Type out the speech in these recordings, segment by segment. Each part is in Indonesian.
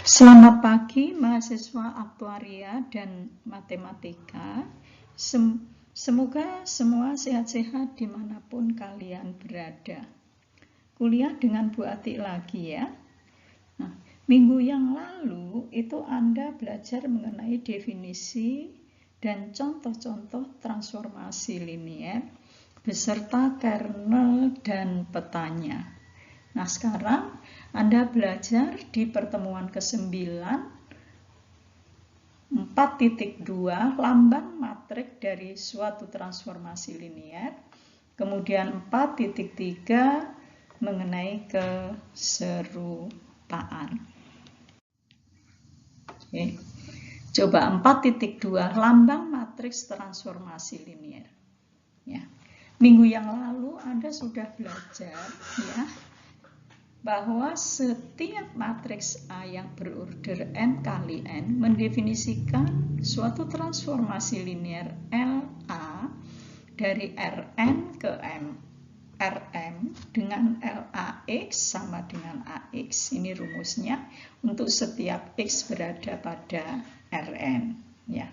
Selamat pagi mahasiswa aktuaria dan matematika. Semoga semua sehat-sehat dimanapun kalian berada. Kuliah dengan Bu Ati lagi ya. Nah, minggu yang lalu itu Anda belajar mengenai definisi dan contoh-contoh transformasi linier beserta kernel dan petanya. Nah, sekarang Anda belajar di pertemuan ke-9 4.2 lambang matrik dari suatu transformasi linier. Kemudian 4.3 mengenai keserupaan. Oke. Coba 4.2 lambang matriks transformasi linier. Ya. Minggu yang lalu Anda sudah belajar ya bahwa setiap matriks A yang berorder n kali n mendefinisikan suatu transformasi linier LA dari Rn ke M. Rm dengan LAX sama dengan AX. Ini rumusnya untuk setiap X berada pada Rn. Ya.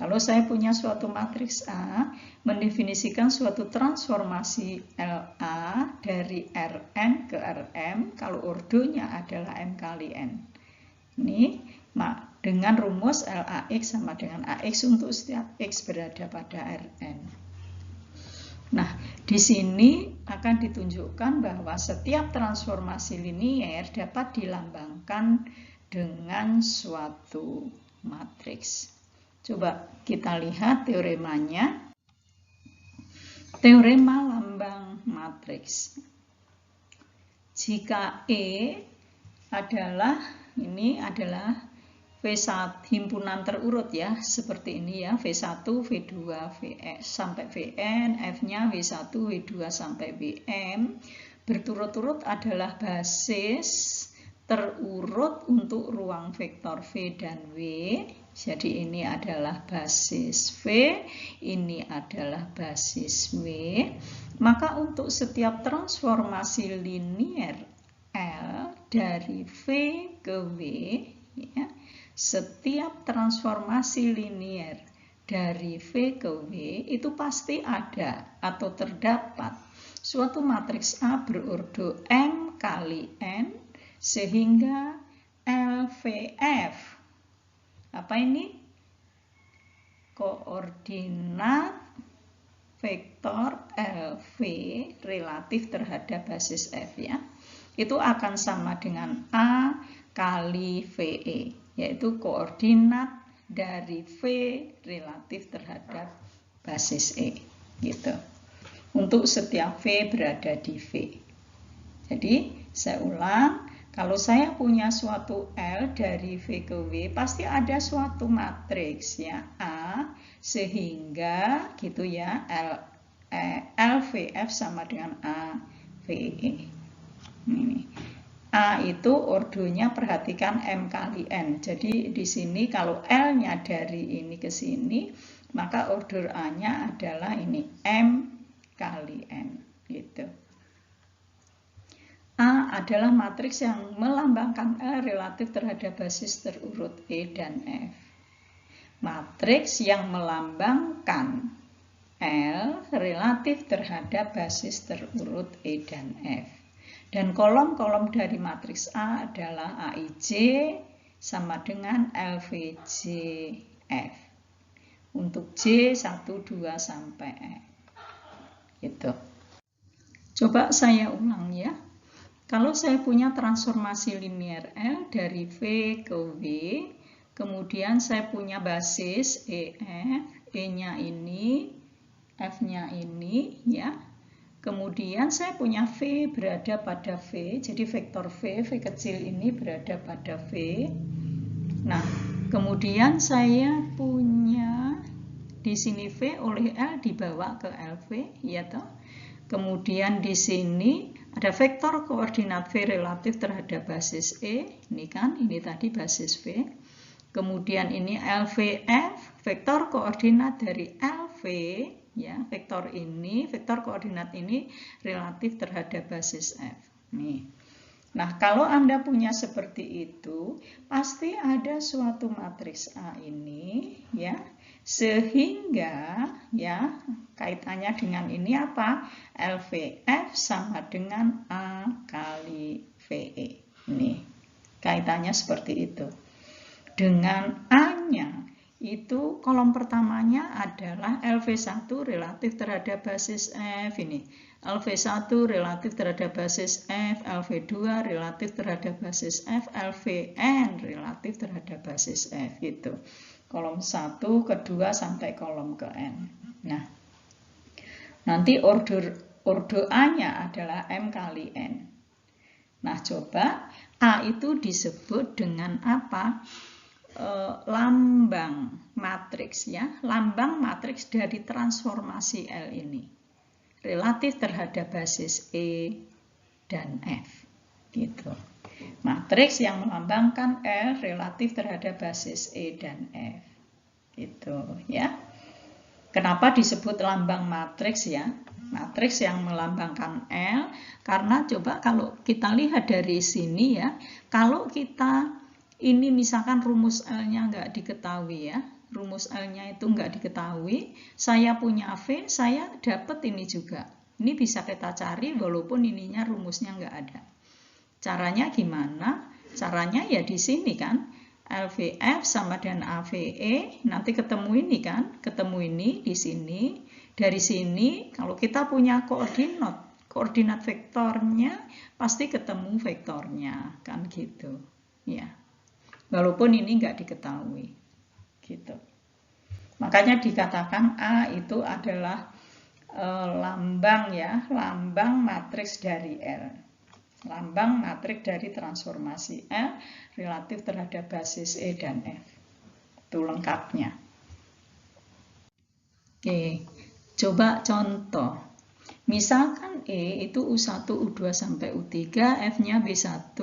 Kalau saya punya suatu matriks A, mendefinisikan suatu transformasi LA dari Rn ke Rm, kalau ordonya adalah M kali N. Ini dengan rumus LAX sama dengan AX untuk setiap X berada pada Rn. Nah, di sini akan ditunjukkan bahwa setiap transformasi linier dapat dilambangkan dengan suatu matriks. Coba kita lihat teoremanya. Teorema lambang matriks. Jika E adalah V1 himpunan terurut ya, seperti ini ya, V1, V2, Vs sampai Vn, F-nya V1, V2 sampai Vm, berturut-turut adalah basis terurut untuk ruang vektor V dan W. Jadi ini adalah basis V, ini adalah basis W. Maka untuk setiap transformasi linier L dari V ke W, ya, setiap transformasi linier dari V ke W itu pasti ada atau terdapat suatu matriks A berordo M kali N sehingga LVF. Apa ini? Koordinat vektor LV relatif terhadap basis F ya. Itu akan sama dengan A kali VE, yaitu koordinat dari V relatif terhadap basis E gitu. Untuk setiap V berada di V. Jadi saya ulang, kalau saya punya suatu L dari V ke W, pasti ada suatu matriks ya A sehingga gitu ya LVF sama dengan AVE. Ini A itu ordonya perhatikan M kali N. Jadi di sini kalau L-nya dari ini ke sini, maka order A-nya adalah ini M kali N gitu. A adalah matriks yang melambangkan L relatif terhadap basis terurut E dan F. Matriks yang melambangkan L relatif terhadap basis terurut E dan F. Dan kolom-kolom dari matriks A adalah AIJ sama dengan LVJF. Untuk J 1, 2 sampai F. Gitu. Coba saya ulang ya. Kalau saya punya transformasi linier L dari V ke W, kemudian saya punya basis EF, E-nya ini, F-nya ini, ya. Kemudian saya punya V berada pada V, jadi vektor V kecil ini berada pada V. Nah, kemudian saya punya di sini V oleh L dibawa ke LV, ya toh. Kemudian di sini ada vektor koordinat V relatif terhadap basis E, ini kan, ini tadi basis V. Kemudian ini LVF, vektor koordinat dari LV, ya, vektor koordinat ini relatif terhadap basis F. Nih. Nah, kalau Anda punya seperti itu, pasti ada suatu matriks A ini, ya, sehingga, ya, kaitannya dengan ini apa? LVF sama dengan A kali VE. Ini, kaitannya seperti itu. Dengan A-nya, itu kolom pertamanya adalah LV1 relatif terhadap basis F ini. LV1 relatif terhadap basis F, LV2 relatif terhadap basis F, LVN relatif terhadap basis F gitu. Kolom 1 ke 2 sampai kolom ke N. Nah, nanti order A-nya adalah M kali N. Nah, coba A itu disebut dengan apa? Lambang matriks, ya, lambang matriks dari transformasi L ini relatif terhadap basis E dan F gitu. Matriks yang melambangkan L relatif terhadap basis E dan F gitu, ya. Kenapa disebut lambang matriks, ya? Matriks yang melambangkan L karena coba kalau kita lihat dari sini, ya, kalau kita ini misalkan rumus L-nya nggak diketahui, ya, rumus L-nya itu nggak diketahui, saya punya V, saya dapat ini juga. Ini bisa kita cari walaupun ininya rumusnya nggak ada. Caranya gimana? Caranya ya di sini kan, LVF sama dengan AVE, nanti ketemu ini kan, ketemu ini di sini. Dari sini kalau kita punya koordinat vektornya, pasti ketemu vektornya, kan gitu, ya. Walaupun ini nggak diketahui, gitu. Makanya dikatakan A itu adalah lambang, ya, lambang matriks dari L, lambang matriks dari transformasi L relatif terhadap basis E dan F. Itu lengkapnya. Oke, coba contoh. Misalkan E itu U1, U2 sampai U3, F-nya B1,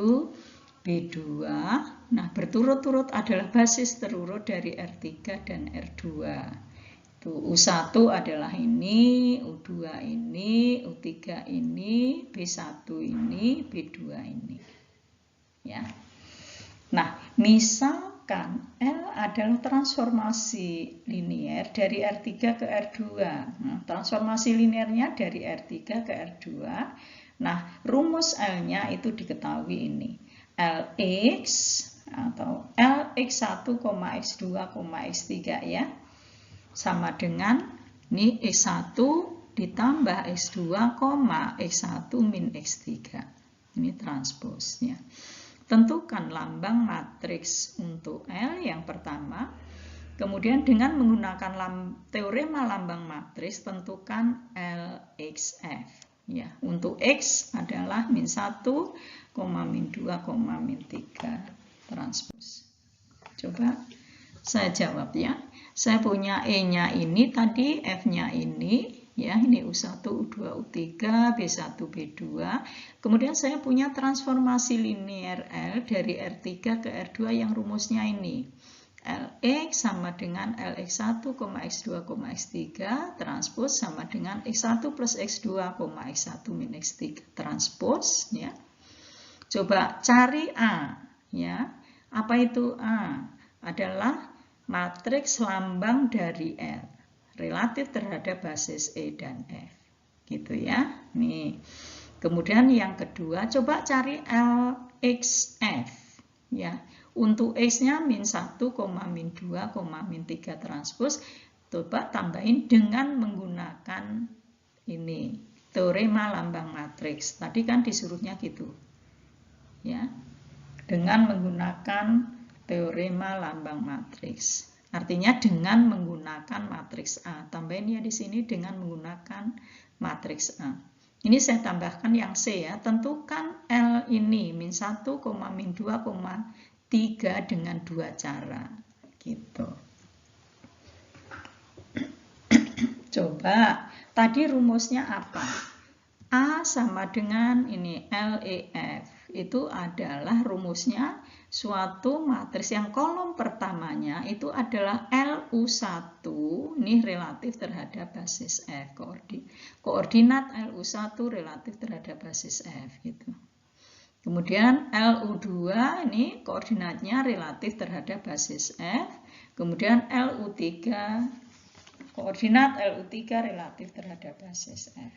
B2. Nah, berturut-turut adalah basis terurut dari R3 dan R2. Tuh, U1 adalah ini, U2 ini, U3 ini, B1 ini, B2 ini. Ya. Nah, misalkan L adalah transformasi linier dari R3 ke R2. Nah, transformasi linearnya dari R3 ke R2. Nah, rumus L-nya itu diketahui ini. Lx atau Lx1, X2, X3, ya, sama dengan ini X1 ditambah X2, X1 min X3. Ini transposnya. Tentukan lambang matriks untuk L yang pertama. Kemudian dengan menggunakan teorema lambang matriks, tentukan LXF. Ya, untuk X adalah min 1, min 2, min 3 transpos. Coba saya jawab, ya. Saya punya E-nya ini tadi, F-nya ini, ya, ini U1, U2, U3, B1, B2. Kemudian saya punya transformasi linear L dari R3 ke R2 yang rumusnya ini. Lx sama dengan Lx1, X2, X3 transpos sama dengan X1 plus X2, X1 min X3 transpos, ya. Coba cari A, ya. Apa itu A? Adalah matriks lambang dari L relatif terhadap basis E dan F. Gitu, ya. Nih. Kemudian yang kedua, coba cari LXF, ya. Untuk X-nya min 1, min 2, min 3 transpos. Coba tambahin dengan menggunakan ini, teorema lambang matriks. Tadi kan disuruhnya gitu. Ya. Dengan menggunakan teorema lambang matriks. Artinya dengan menggunakan matriks A. Tambahin ya di sini dengan menggunakan matriks A. Ini saya tambahkan yang C, ya. Tentukan L ini min 1, min 2, 3 dengan dua cara, gitu. Coba, tadi rumusnya apa? A sama dengan ini LEF. Itu adalah rumusnya suatu matriks yang kolom pertamanya itu adalah LU1. Ini relatif terhadap basis F. Koordinat LU1 relatif terhadap basis F, gitu. Kemudian LU2 ini koordinatnya relatif terhadap basis F. Kemudian LU3, koordinat LU3 relatif terhadap basis F.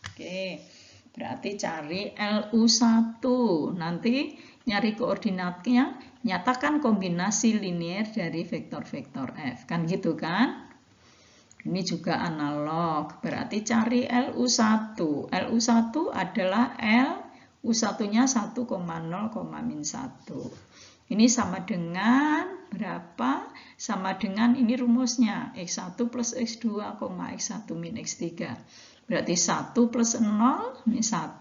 Oke, berarti cari LU1. Nanti nyari koordinatnya, nyatakan kombinasi linier dari vektor-vektor F. Kan gitu kan? Ini juga analog. Berarti cari LU1. LU1 adalah U1-nya 1,0, min 1. Ini sama dengan berapa? Sama dengan ini rumusnya. X1 plus X2, X1 min X3. Berarti 1 plus 0, min 1.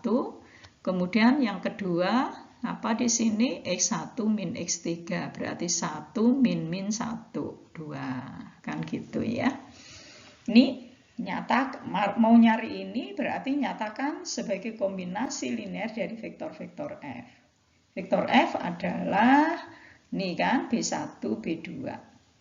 Kemudian yang kedua, apa di sini? X1 min X3. Berarti 1 min 1, 2. Kan gitu ya. Ini mau nyari ini berarti nyatakan sebagai kombinasi linear dari vektor-vektor F. Vektor F adalah ini kan B1, B2.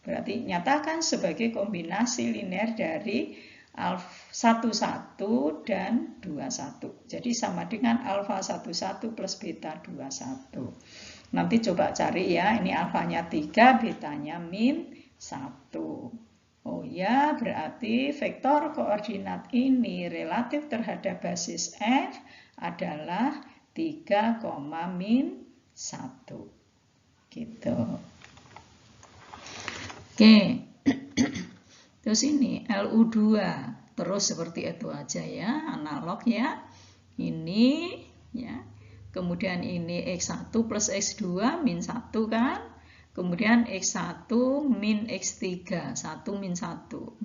Berarti nyatakan sebagai kombinasi linear dari alfa 11 dan 21. Jadi sama dengan alfa 11 plus beta 21. Nanti coba cari ya, ini alfanya 3, betanya min 1. Oh ya, berarti vektor koordinat ini relatif terhadap basis F adalah 3, min 1. Gitu. Oke. Terus ini LU2. Terus seperti itu aja ya, analog ya. Ini ya. Kemudian ini X1 plus X2 min 1 kan. Kemudian X1 min X3, 1 min 1, 0.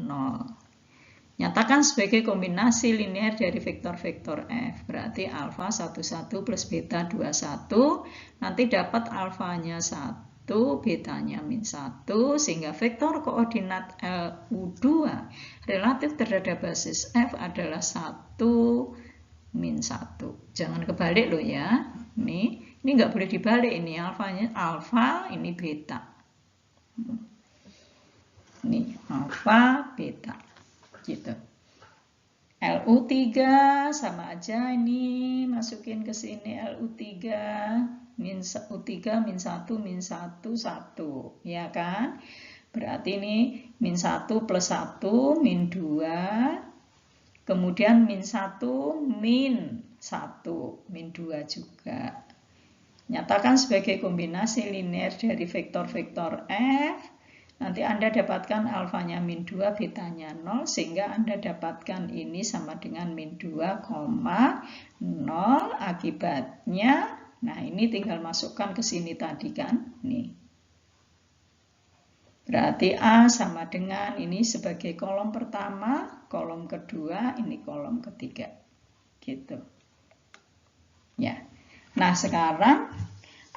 Nyatakan sebagai kombinasi linear dari vektor-vektor F. Berarti alfa 11 plus beta 21. Nanti dapat alfanya 1, betanya min 1. Sehingga vektor koordinat LU2 relatif terhadap basis F adalah 1, min 1. Jangan kebalik loh ya. Ini nggak boleh dibalik, ini alfanya alfa, ini beta. Ini alfa, beta. Gitu. LU3 sama aja ini, masukin ke sini LU3 min U3 min 1 min 1 1, ya kan? Berarti ini min 1 plus 1 min 2. Kemudian min 1 min 1 min 2 juga. Nyatakan sebagai kombinasi linear dari vektor-vektor F. Nanti Anda dapatkan alfanya min 2, betanya 0. Sehingga Anda dapatkan ini sama dengan min 2, 0. Akibatnya, nah ini tinggal masukkan ke sini tadi kan. Nih. Berarti A sama dengan ini sebagai kolom pertama, kolom kedua, ini kolom ketiga. Gitu. Ya. Nah, sekarang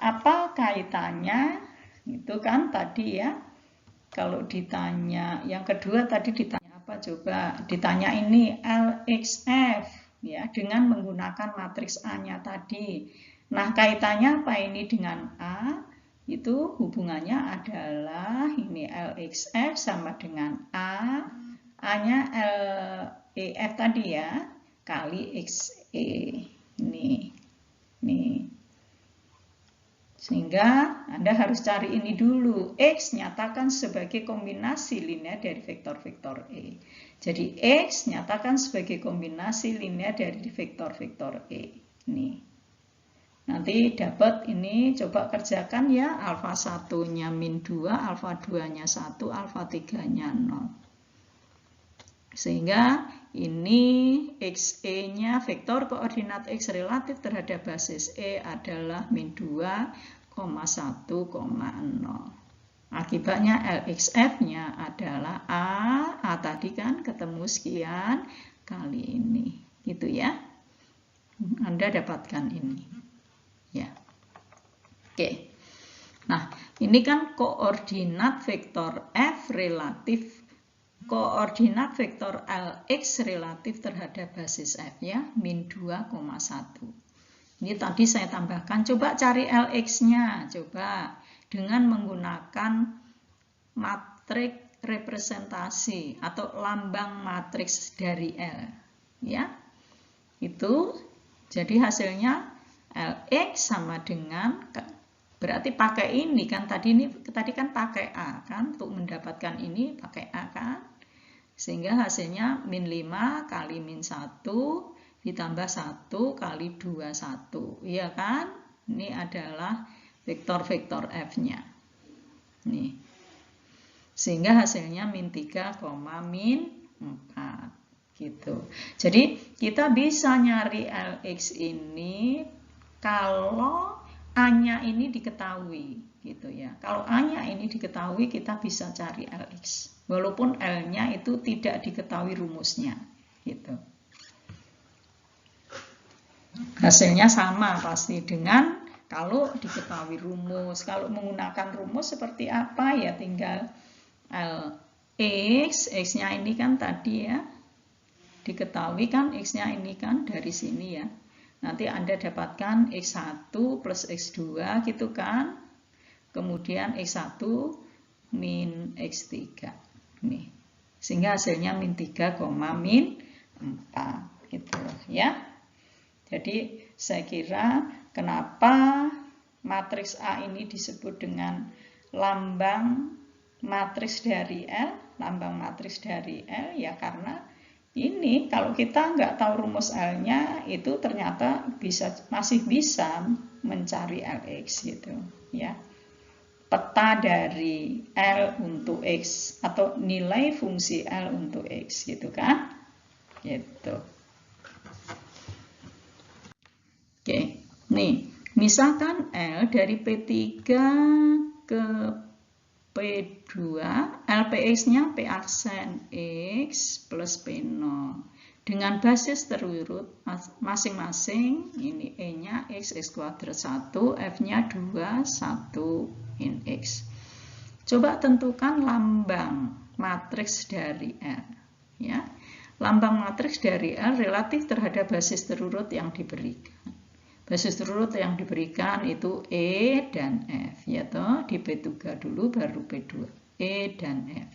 apa kaitannya? Itu kan tadi ya. Kalau ditanya yang kedua tadi ditanya apa coba? Ditanya ini LXF ya dengan menggunakan matriks A-nya tadi. Nah, kaitannya apa ini dengan A? Itu hubungannya adalah ini LXF sama dengan A. A-nya LEF tadi ya kali XE. Nih. Sehingga Anda harus cari ini dulu. X nyatakan sebagai kombinasi linear dari vektor-vektor E. Jadi X nyatakan sebagai kombinasi linear dari vektor-vektor E. Nih. Nanti dapat ini, coba kerjakan ya. Alfa 1-nya min 2, alfa 2-nya 1, alfa 3-nya 0. Sehingga ini XE-nya vektor koordinat X relatif terhadap basis E adalah min 2, 1,0. Akibatnya LXF-nya adalah A tadi kan ketemu sekian kali ini. Gitu ya. Anda dapatkan ini. Ya. Oke. Nah, ini kan koordinat vektor F relatif koordinat vektor LX relatif terhadap basis F ya, min 2,1. Ini tadi saya tambahkan, coba cari LX-nya, coba dengan menggunakan matriks representasi atau lambang matriks dari L. Ya, itu jadi hasilnya Lx sama dengan, berarti pakai ini kan, tadi kan pakai A kan, untuk mendapatkan ini pakai A kan, sehingga hasilnya min 5 kali min 1 ditambah 1 kali 2, 1, iya kan? Ini adalah vektor-vektor F-nya. Nih. Sehingga hasilnya min 3, min 4 gitu. Jadi kita bisa nyari Lx ini kalau A-nya ini diketahui gitu ya. Kalau A-nya ini diketahui, kita bisa cari Lx. Walaupun L-nya itu tidak diketahui rumusnya gitu. Hasilnya sama pasti dengan kalau diketahui rumus. Kalau menggunakan rumus seperti apa ya, tinggal Lx, X-nya ini kan tadi ya, diketahui kan X-nya ini kan dari sini ya. Nanti Anda dapatkan X1 plus X2 gitu kan. Kemudian X1 min X3. Nih. Sehingga hasilnya min 3, min 4 gitu ya. Jadi saya kira kenapa matriks A ini disebut dengan lambang matriks dari L, lambang matriks dari L ya karena ini kalau kita nggak tahu rumus L-nya itu ternyata masih bisa mencari Lx gitu ya. Peta dari L untuk X atau nilai fungsi L untuk X gitu kan. Gitu. Oke, nih misalkan L dari P3 ke P2, LPX-nya P aksen X plus P0 dengan basis terurut masing-masing. Ini E-nya X, X kuadrat 1, F-nya 2, 1 min X. Coba tentukan lambang matriks dari L. Ya. Lambang matriks dari L relatif terhadap basis terurut yang diberikan. Basis terurut yang diberikan itu E dan F, ya toh, di P3 dulu baru P2, E dan F.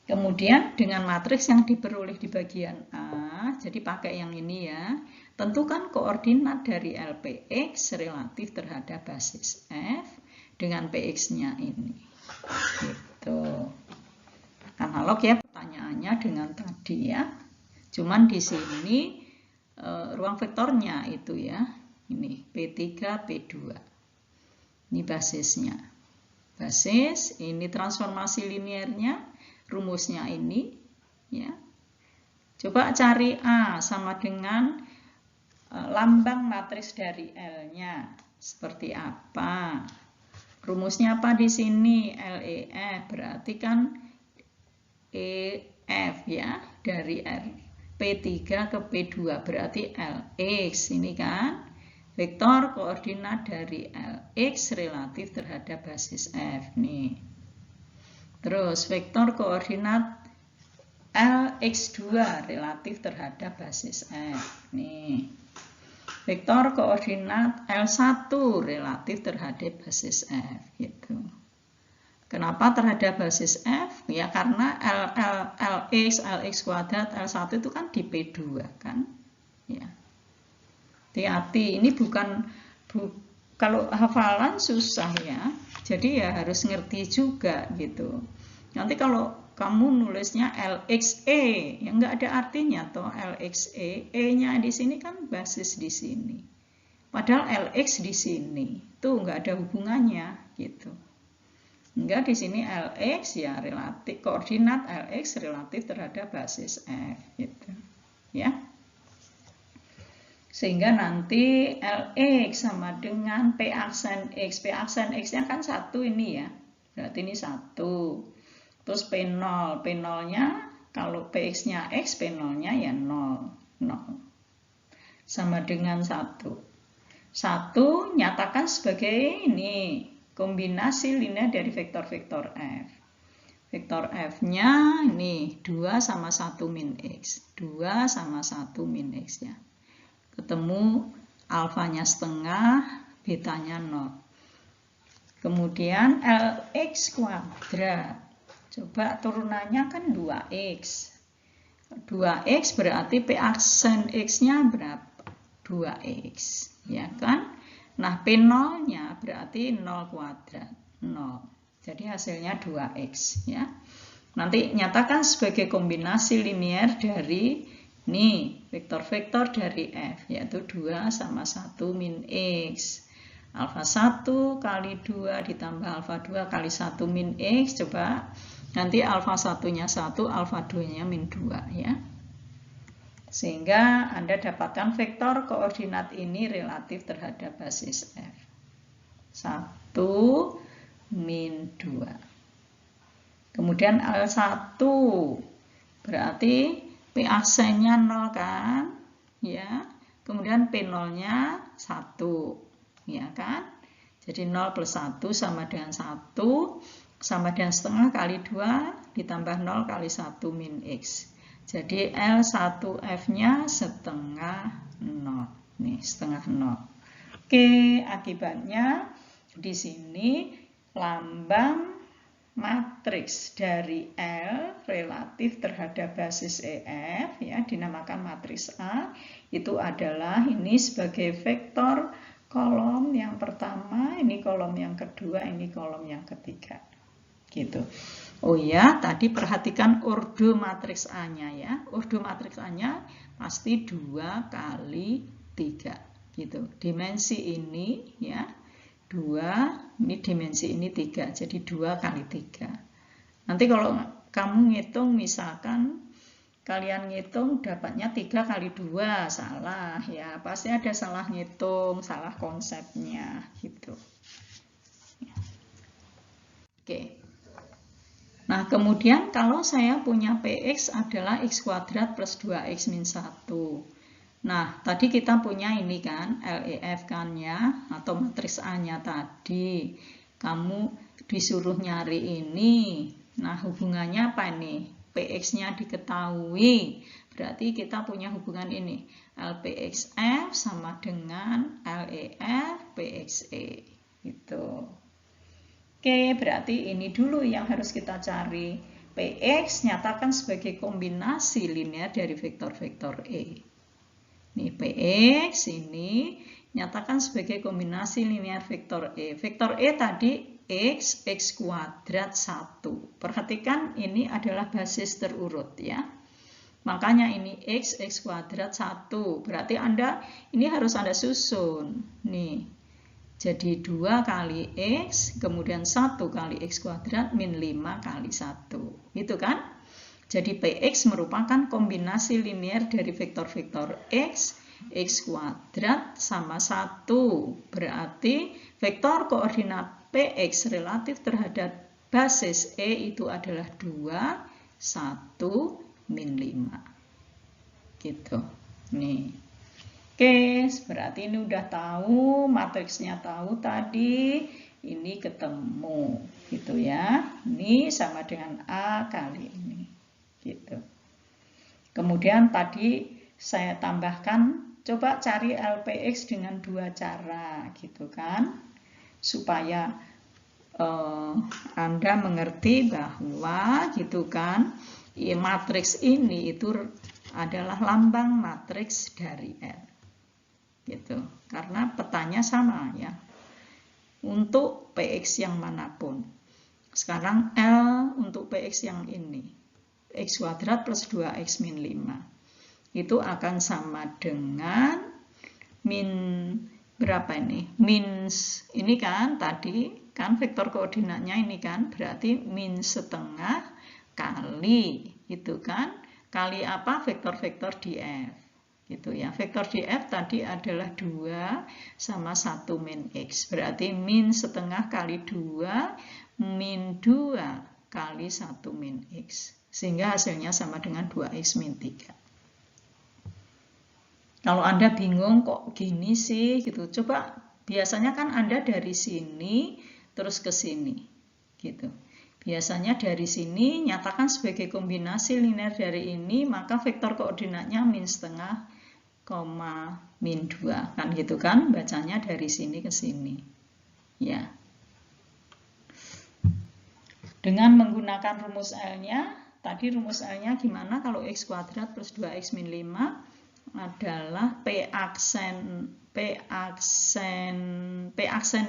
Kemudian dengan matriks yang diperoleh di bagian A, jadi pakai yang ini ya, tentukan koordinat dari LPX relatif terhadap basis F dengan PX-nya ini. Gitu. Analog ya pertanyaannya dengan tadi ya. Cuman di sini ruang vektornya itu ya, ini P3, P2. Ini basisnya. Basis, ini transformasi linearnya, rumusnya ini. Ya. Coba cari A sama dengan lambang matriks dari L-nya. Seperti apa? Rumusnya apa di sini? LEF, berarti kan EF ya, dari R. P3 ke P2 berarti Lx ini kan vektor koordinat dari Lx relatif terhadap basis F nih. Terus vektor koordinat Lx2 relatif terhadap basis F nih. Vektor koordinat L1 relatif terhadap basis F gitu. Kenapa terhadap basis F? Ya karena Lx kuadrat L1 itu kan di P2 kan. Ya. Hati-hati, ini kalau hafalan susah ya. Jadi ya harus ngerti juga gitu. Nanti kalau kamu nulisnya LXE, ya nggak ada artinya toh LXE, E-nya di sini kan basis di sini. Padahal LX di sini, tuh nggak ada hubungannya gitu. Enggak, di sini Lx ya relatif koordinat Lx relatif terhadap basis F gitu. Ya. Sehingga nanti Lx sama dengan P aksen X. P aksen X-nya kan 1 ini ya. Berarti ini 1. Terus P0. P0-nya kalau Px-nya X, P0-nya ya 0. 0. Sama dengan 1. 1 nyatakan sebagai ini kombinasi linear dari vektor-vektor F. Vektor F-nya ini 2 sama 1 min X. 2 sama 1 min X ya. Ketemu alfanya setengah, betanya 0. Kemudian Lx kuadrat. Coba turunannya kan 2X. 2X berarti P aksen X-nya berapa? 2x, ya kan? Nah, P0-nya berarti 0 kuadrat, 0. Jadi hasilnya 2x, ya. Nanti nyatakan sebagai kombinasi linear dari ini, vektor-vektor dari F, yaitu 2 sama 1 min X. Alfa 1 kali 2 ditambah alfa 2 kali 1 min X, coba nanti alfa 1-nya 1, alfa 2-nya min 2, ya. Sehingga Anda dapatkan vektor koordinat ini relatif terhadap basis F. 1 min 2. Kemudian L1 berarti PAC-nya 0 kan? Ya. Kemudian P0-nya 1. Ya kan? Jadi 0 plus 1 sama dengan 1 sama dengan setengah kali 2 ditambah 0 kali 1 min X. Jadi L1F-nya setengah 0. Nih, setengah 0. Oke, akibatnya di sini lambang matriks dari L relatif terhadap basis EF, ya, dinamakan matriks A, itu adalah ini sebagai vektor kolom yang pertama, ini kolom yang kedua, ini kolom yang ketiga. Gitu. Oh ya, tadi perhatikan ordo matriks A-nya, ya. Ordo matriks A-nya pasti 2 kali 3 gitu. Dimensi ini, ya, 2, ini dimensi ini 3, jadi 2 kali 3. Nanti kalau kamu ngitung, misalkan kalian ngitung dapatnya 3 kali 2, salah, ya. Pasti ada salah ngitung, salah konsepnya gitu. Oke. Nah, kemudian kalau saya punya PX adalah X kuadrat plus 2X min 1. Nah, tadi kita punya ini kan, LEF kan ya, atau matriks A-nya tadi. Kamu disuruh nyari ini. Nah, hubungannya apa nih? PX-nya diketahui. Berarti kita punya hubungan ini. LPXF sama dengan LEF PXE. Gitu. Oke, berarti ini dulu yang harus kita cari. PX nyatakan sebagai kombinasi linear dari vektor-vektor E. Ini PX ini nyatakan sebagai kombinasi linear vektor E. Vektor E tadi X, X kuadrat 1. Perhatikan ini adalah basis terurut ya. Makanya ini X, X kuadrat 1. Berarti ini harus Anda susun. Nih. Jadi 2 kali X, kemudian 1 kali X kuadrat min 5 kali 1. Itu kan? Jadi PX merupakan kombinasi linear dari vektor-vektor X, X kuadrat sama 1. Berarti vektor koordinat PX relatif terhadap basis E itu adalah 2, 1, min 5. Gitu. Nih. Oke, berarti ini udah tahu, matriksnya tahu tadi, ini ketemu, gitu ya. Ini sama dengan A kali ini, gitu. Kemudian tadi saya tambahkan, coba cari LPX dengan 2 cara, gitu kan. Supaya Anda mengerti bahwa, gitu kan, matriks ini itu adalah lambang matriks dari L. Gitu. Karena petanya sama ya. Untuk PX yang manapun. Sekarang L untuk PX yang ini. X kuadrat plus 2X min 5. Itu akan sama dengan min berapa ini? Min ini kan tadi kan vektor koordinatnya ini kan berarti min setengah kali itu kan kali apa? Vektor-vektor di F. Gitu ya. Vektor di F tadi adalah 2 sama 1 min X. Berarti min setengah kali 2 min 2 kali 1 min X. Sehingga hasilnya sama dengan 2X min 3. Kalau Anda bingung kok gini sih gitu. Coba biasanya kan Anda dari sini terus ke sini. Gitu. Biasanya dari sini nyatakan sebagai kombinasi linear dari ini, maka vektor koordinatnya min setengah, min 2 kan gitu kan bacanya dari sini ke sini ya. Dengan menggunakan rumus L-nya tadi rumus L-nya gimana? Kalau X kuadrat plus 2X min 5 adalah P aksen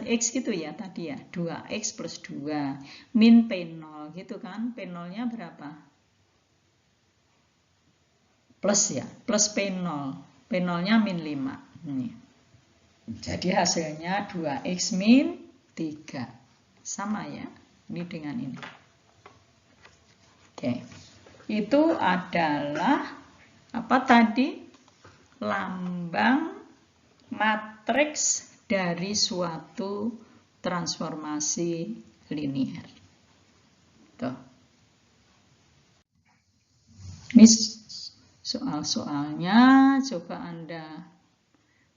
X gitu ya tadi ya, 2X plus 2 min P0 gitu kan, P0 nya berapa? Plus ya, plus P0, P0 nya min 5 nih. Jadi hasilnya 2X min 3 sama ya, ini dengan ini. Oke, itu adalah apa tadi? Lambang matriks dari suatu transformasi linier. Tuh. Ini soal-soalnya, coba Anda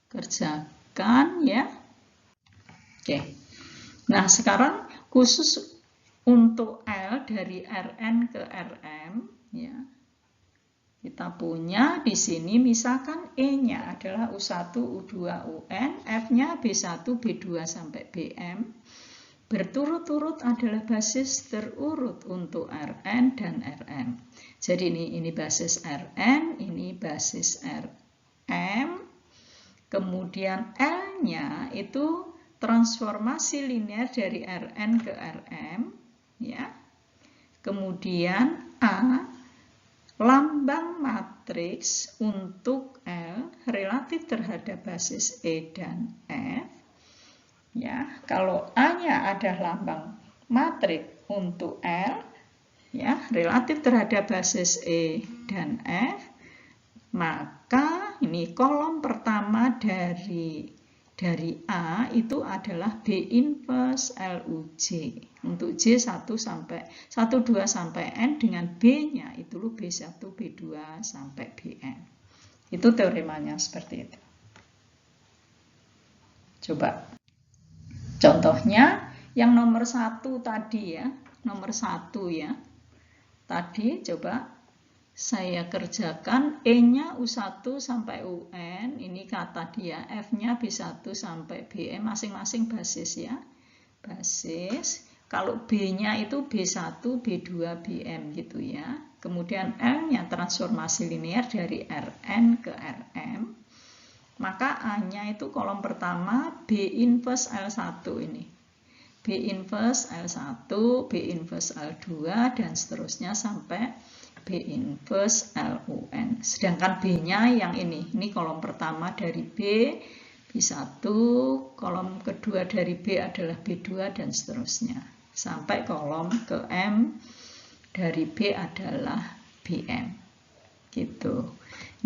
kerjakan ya. Oke. Nah, sekarang khusus untuk L dari Rn ke Rm ya. Kita punya di sini misalkan E-nya adalah U1, U2, UN, F-nya B1, B2 sampai Bm. Berturut-turut adalah basis terurut untuk Rn dan Rm. Jadi ini basis Rn, ini basis Rm. Kemudian L-nya itu transformasi linear dari Rn ke Rm ya. Kemudian A, lambang matriks untuk L relatif terhadap basis E dan F. Ya, kalau A-nya adalah lambang matriks untuk L, ya, relatif terhadap basis E dan F, maka ini kolom pertama dari A itu adalah B inverse LUJ. Untuk J 1, 2 sampai N dengan B-nya itu B1, B2 sampai Bn. Itu teoremanya seperti itu. Coba. Contohnya yang nomor 1 tadi ya. Nomor 1 ya. Tadi coba saya kerjakan E-nya U1 sampai UN. Ini kata dia. F-nya B1 sampai Bm. Masing-masing basis ya. Basis. Kalau B-nya itu B1, B2, Bm gitu ya. Kemudian L-nya transformasi linear dari Rn ke Rm. Maka A-nya itu kolom pertama B inverse L1 ini. B inverse L1, B inverse L2, dan seterusnya sampai B inverse LUN. Sedangkan B-nya yang ini kolom pertama dari B, B1, kolom kedua dari B adalah B2, dan seterusnya. Sampai kolom ke M dari B adalah Bm. Gitu.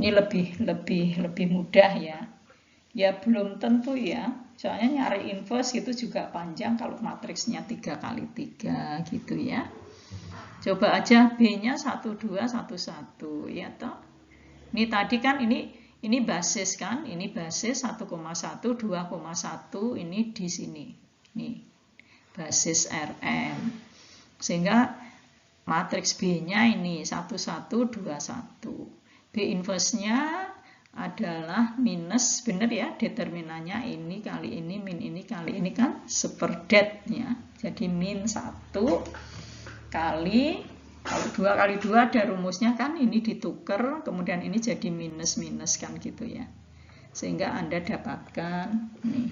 Ini lebih mudah ya. Ya belum tentu ya. Soalnya nyari inverse itu juga panjang kalau matriksnya 3 kali 3 gitu ya. Coba aja B-nya 1, 2, 1, 1 ya toh. Ini tadi kan ini basis kan, ini basis 1,1, 2,1, ini di sini. Nih. Basis Rm. Sehingga matriks B-nya ini 1, 1, 2, 1. B inverse-nya adalah minus, benar ya, determinannya ini kali ini, min ini kali ini kan seperdet ya. Jadi min 1 kali, kalau 2 kali 2 ada rumusnya kan, ini ditukar, kemudian ini jadi minus-minus kan gitu ya. Sehingga Anda dapatkan nih.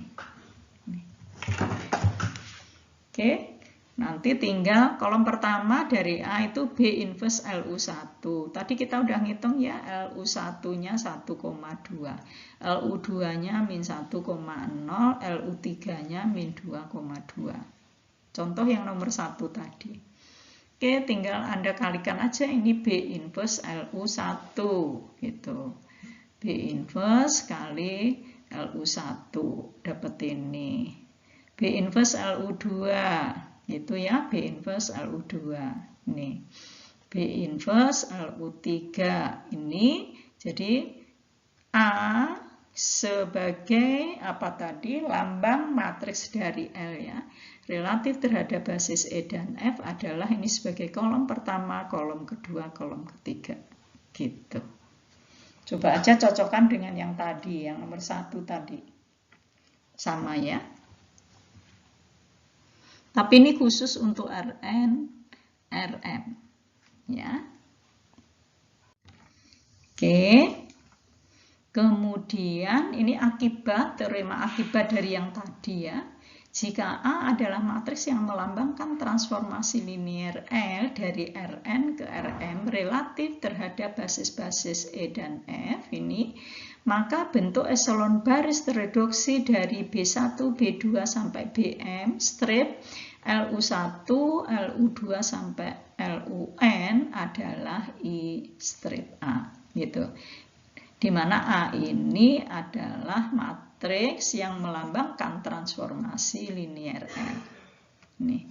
Oke, nanti tinggal kolom pertama dari A itu B inverse LU1. Tadi kita udah ngitung ya, LU1-nya 1,2. LU2-nya min 1,0, LU3-nya min 2,2. Contoh yang nomor 1 tadi. Oke, tinggal Anda kalikan aja ini B inverse LU1 gitu. B inverse kali LU1 dapat ini. B inverse LU2 gitu ya, B inverse LU2 ini. B inverse LU3 ini. Jadi A sebagai apa tadi? Lambang matriks dari L ya. Relatif terhadap basis E dan F adalah ini sebagai kolom pertama, kolom kedua, kolom ketiga. Gitu. Coba aja cocokkan dengan yang tadi, yang nomor 1 tadi. Sama ya. Tapi ini khusus untuk Rn, Rm. Ya. Oke. Kemudian ini akibat, teorema akibat dari yang tadi ya. Jika A adalah matriks yang melambangkan transformasi linier L dari Rn ke Rm relatif terhadap basis-basis E dan F ini, maka bentuk eselon baris tereduksi dari B1, B2 sampai Bm strip LU1, LU2 sampai LUN adalah I strip A gitu. Di mana A ini adalah matriks yang melambangkan transformasi linier L. Nih.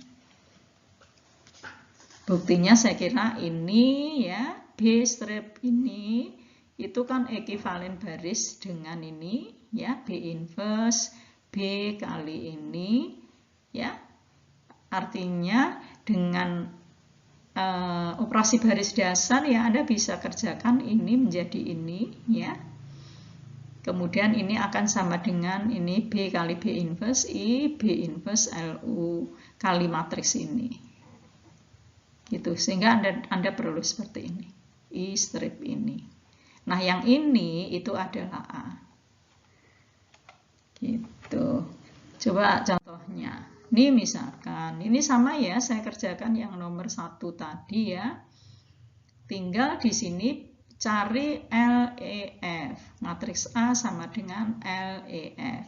Buktinya saya kira ini ya, B strip ini itu kan ekivalen baris dengan ini ya, B inverse B kali ini ya. Artinya dengan operasi baris dasar ya Anda bisa kerjakan ini menjadi ini ya. Kemudian ini akan sama dengan ini B kali B inverse I, B inverse LU kali matriks ini. Gitu. Sehingga Anda perlu seperti ini. I strip ini. Nah, yang ini itu adalah A. Gitu. Coba contohnya. Ini misalkan, ini sama ya, saya kerjakan yang nomor 1 tadi ya. Tinggal di sini cari LEF. Matriks A sama dengan LEF.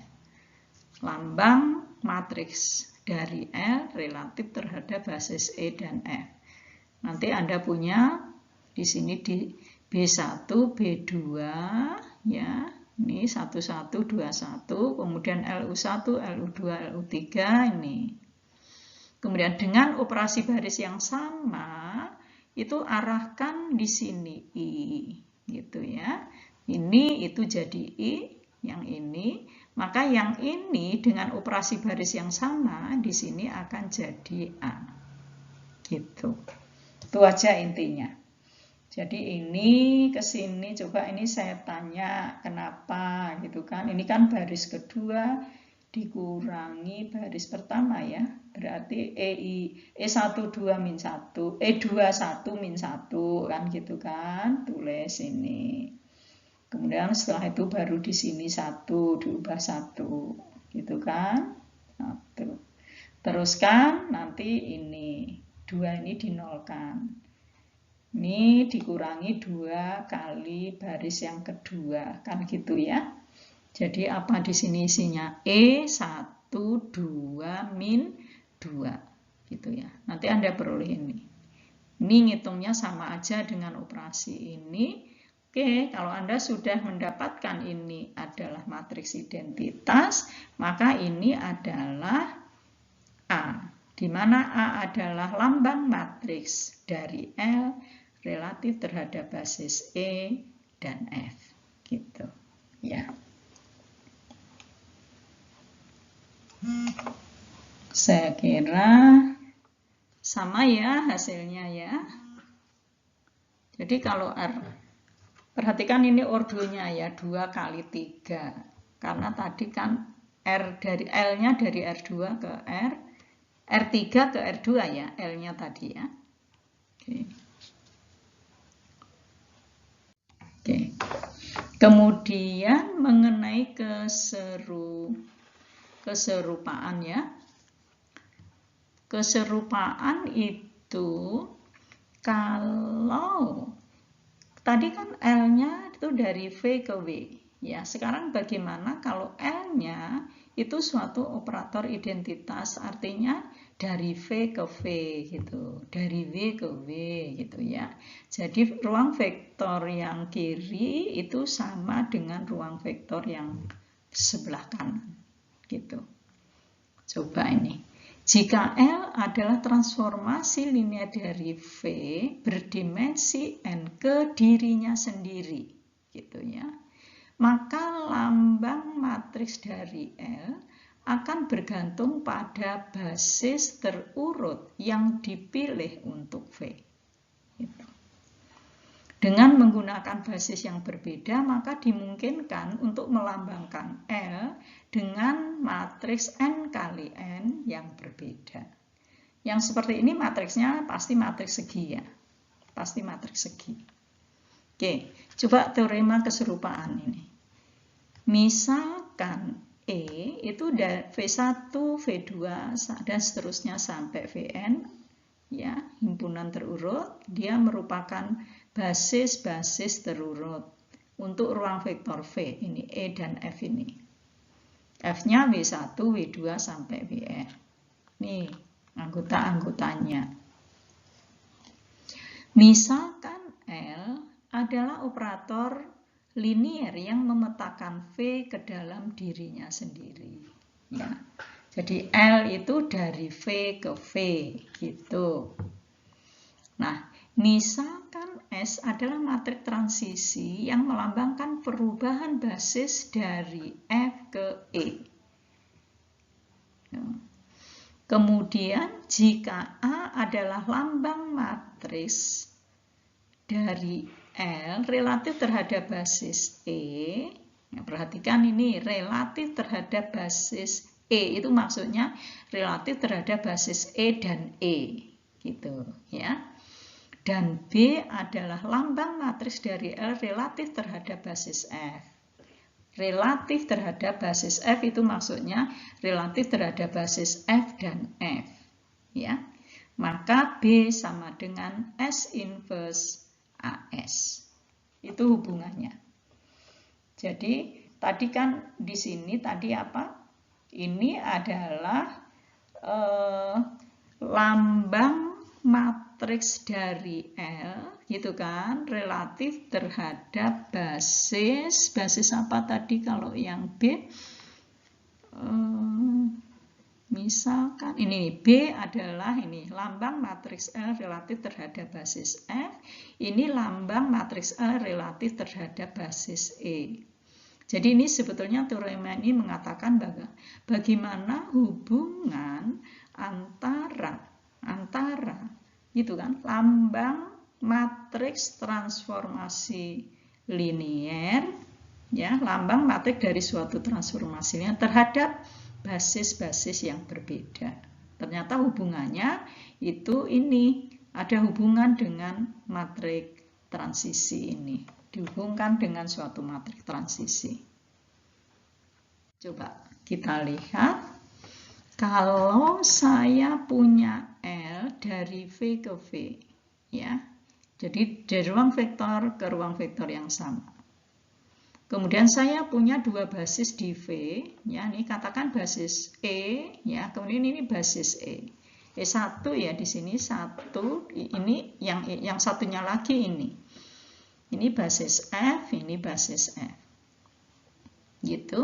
Lambang matriks dari L relatif terhadap basis E dan F. Nanti Anda punya di sini di B1, B2 ya. Ini 1, 1, 2, 1, kemudian LU1, LU2, LU3 ini. Kemudian dengan operasi baris yang sama, itu arahkan di sini I, gitu ya. Ini itu jadi I, yang ini. Maka yang ini dengan operasi baris yang sama, di sini akan jadi A. Gitu. Itu aja intinya. Jadi ini ke sini coba ini saya tanya kenapa gitu kan. Ini kan baris kedua dikurangi baris pertama ya. Berarti E12 min 1, E21 min 1 kan gitu kan. Tulis ini. Kemudian setelah itu baru di sini 1 diubah 1 gitu kan. 1. Teruskan nanti ini 2 ini dinolkan. Ini dikurangi 2 kali baris yang kedua, kan gitu ya. Jadi apa di sini isinya? E1, 2, min 2, gitu ya. Nanti Anda peroleh ini. Ini ngitungnya sama aja dengan operasi ini. Oke, kalau Anda sudah mendapatkan ini adalah matriks identitas, maka ini adalah A. Di mana A adalah lambang matriks dari L relatif terhadap basis E dan F, gitu ya. Saya kira sama ya hasilnya ya. Jadi kalau R, perhatikan ini ordonya ya 2 kali 3, karena tadi kan R dari L-nya dari R2 ke R, R3 ke R2 ya, L-nya tadi ya. Oke. Oke. Kemudian mengenai keserupaan ya. Keserupaan itu kalau tadi kan L-nya itu dari V ke W. Ya, sekarang bagaimana kalau L-nya itu suatu operator identitas, artinya dari V ke V gitu, dari W ke W gitu ya. Jadi ruang vektor yang kiri itu sama dengan ruang vektor yang sebelah kanan gitu. Coba ini. Jika L adalah transformasi linear dari V berdimensi N ke dirinya sendiri gitu ya. Maka lambang matriks dari L akan bergantung pada basis terurut yang dipilih untuk V. Gitu. Dengan menggunakan basis yang berbeda, maka dimungkinkan untuk melambangkan L dengan matriks N kali N yang berbeda. Yang seperti ini matriksnya pasti matriks segi ya. Pasti matriks segi. Oke, coba teorema keserupaan ini. Misalkan E itu V1, V2, dan seterusnya sampai Vn, ya, himpunan terurut, dia merupakan basis-basis terurut untuk ruang vektor V, ini E dan F ini. F-nya W1, W2 sampai Vn. Nih, anggota-anggotanya. Misalkan L adalah operator linier yang memetakan V ke dalam dirinya sendiri. Ya. Jadi L itu dari V ke V gitu. Nah, misalkan S adalah matriks transisi yang melambangkan perubahan basis dari F ke E. Kemudian jika A adalah lambang matriks dari L relatif terhadap basis E, ya, perhatikan ini relatif terhadap basis E, itu maksudnya relatif terhadap basis E dan E, gitu ya. Dan B adalah lambang matriks dari L relatif terhadap basis F. Relatif terhadap basis F itu maksudnya relatif terhadap basis F dan F, ya. Maka B sama dengan S inverse AS. Itu hubungannya. Jadi tadi kan di sini tadi apa? Ini adalah lambang matriks dari L, gitu kan, relatif terhadap basis apa tadi kalau yang B? Misalkan ini B adalah ini lambang matriks L relatif terhadap basis F, ini lambang matriks L relatif terhadap basis E. Jadi ini sebetulnya teorema ini mengatakan bagaimana hubungan antara gitu kan, lambang matriks transformasi linier, ya, lambang matriks dari suatu transformasi linier terhadap basis-basis yang berbeda. Ternyata hubungannya itu ini ada hubungan dengan matriks transisi ini, dihubungkan dengan suatu matriks transisi. Coba kita lihat, kalau saya punya L dari V ke V, ya, jadi dari ruang vektor ke ruang vektor yang sama. Kemudian saya punya dua basis di V, ya, ini katakan basis E, ya, kemudian ini basis E. E1 ya, di sini satu, ini yang satunya lagi ini. Ini basis F, ini basis F. Gitu.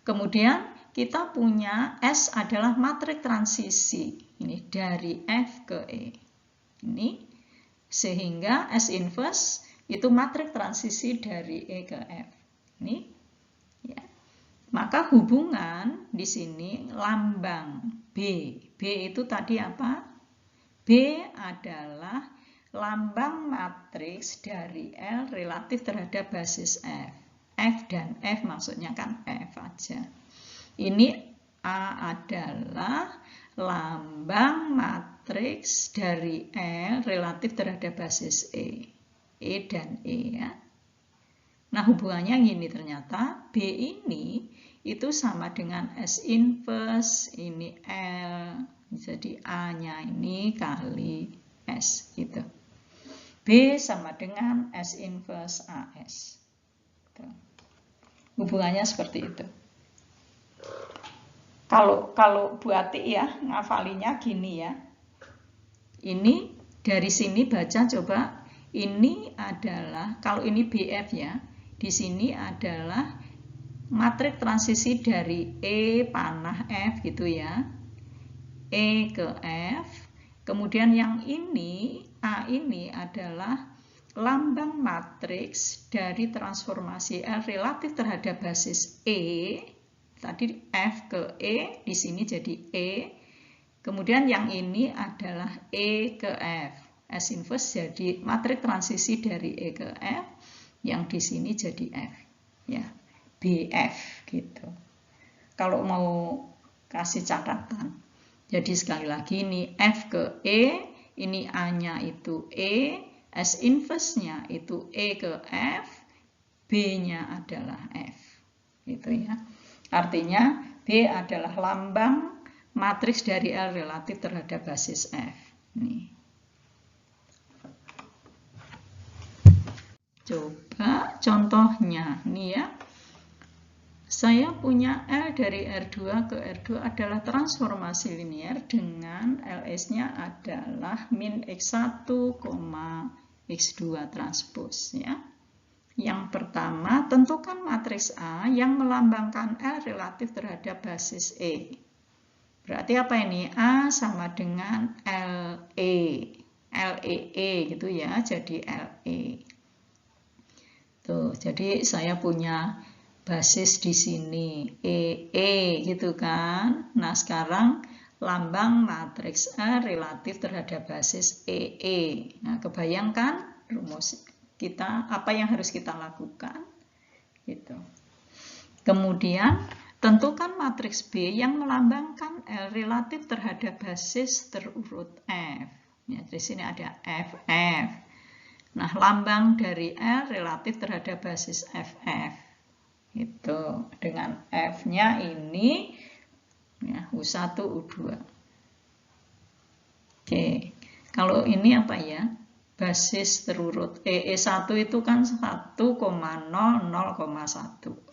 Kemudian kita punya S adalah matriks transisi, ini dari F ke E. Ini sehingga S inverse itu matriks transisi dari E ke F. Ini, ya. Maka hubungan di sini lambang B. B itu tadi apa? B adalah lambang matriks dari L relatif terhadap basis F. F dan F maksudnya kan F aja. Ini A adalah lambang matriks dari L relatif terhadap basis E. E dan E, ya. Nah, hubungannya gini ternyata, B ini itu sama dengan S inverse, ini L, jadi A-nya ini kali S, gitu. B sama dengan S inverse AS. Hubungannya seperti itu. Kalau buat ya, ngafalinya gini ya. Ini dari sini baca coba, ini adalah, kalau ini BF ya, di sini adalah matriks transisi dari E panah F gitu ya. E ke F. Kemudian yang ini, A ini adalah lambang matriks dari transformasi L relatif terhadap basis E. Tadi F ke E, di sini jadi E. Kemudian yang ini adalah E ke F. S inverse jadi matriks transisi dari E ke F. Yang di sini jadi F, ya, BF gitu. Kalau mau kasih catatan, jadi sekali lagi ini F ke E, ini A-nya itu E, S inverse-nya itu E ke F, B-nya adalah F. Gitu ya. Artinya B adalah lambang matriks dari L relatif terhadap basis F. Nih. Coba contohnya nih ya. Saya punya L dari R2 ke R2 adalah transformasi linear dengan LS-nya adalah min X1, X2 transpos ya. Yang pertama, tentukan matriks A yang melambangkan L relatif terhadap basis E. Berarti apa ini? A sama dengan LE. LEE gitu ya, jadi LE. Tuh, jadi saya punya basis di sini EE gitu kan. Nah, sekarang lambang matriks A relatif terhadap basis EE. Nah, kebayangkan rumus kita apa yang harus kita lakukan gitu. Kemudian tentukan matriks B yang melambangkan L relatif terhadap basis terurut F. Ya, di sini ada FF. Nah, lambang dari L relatif terhadap basis FF. Itu dengan F-nya ini ya, U1, U2. Oke, kalau ini apa ya? Basis terurut EE1 itu kan 1,00,1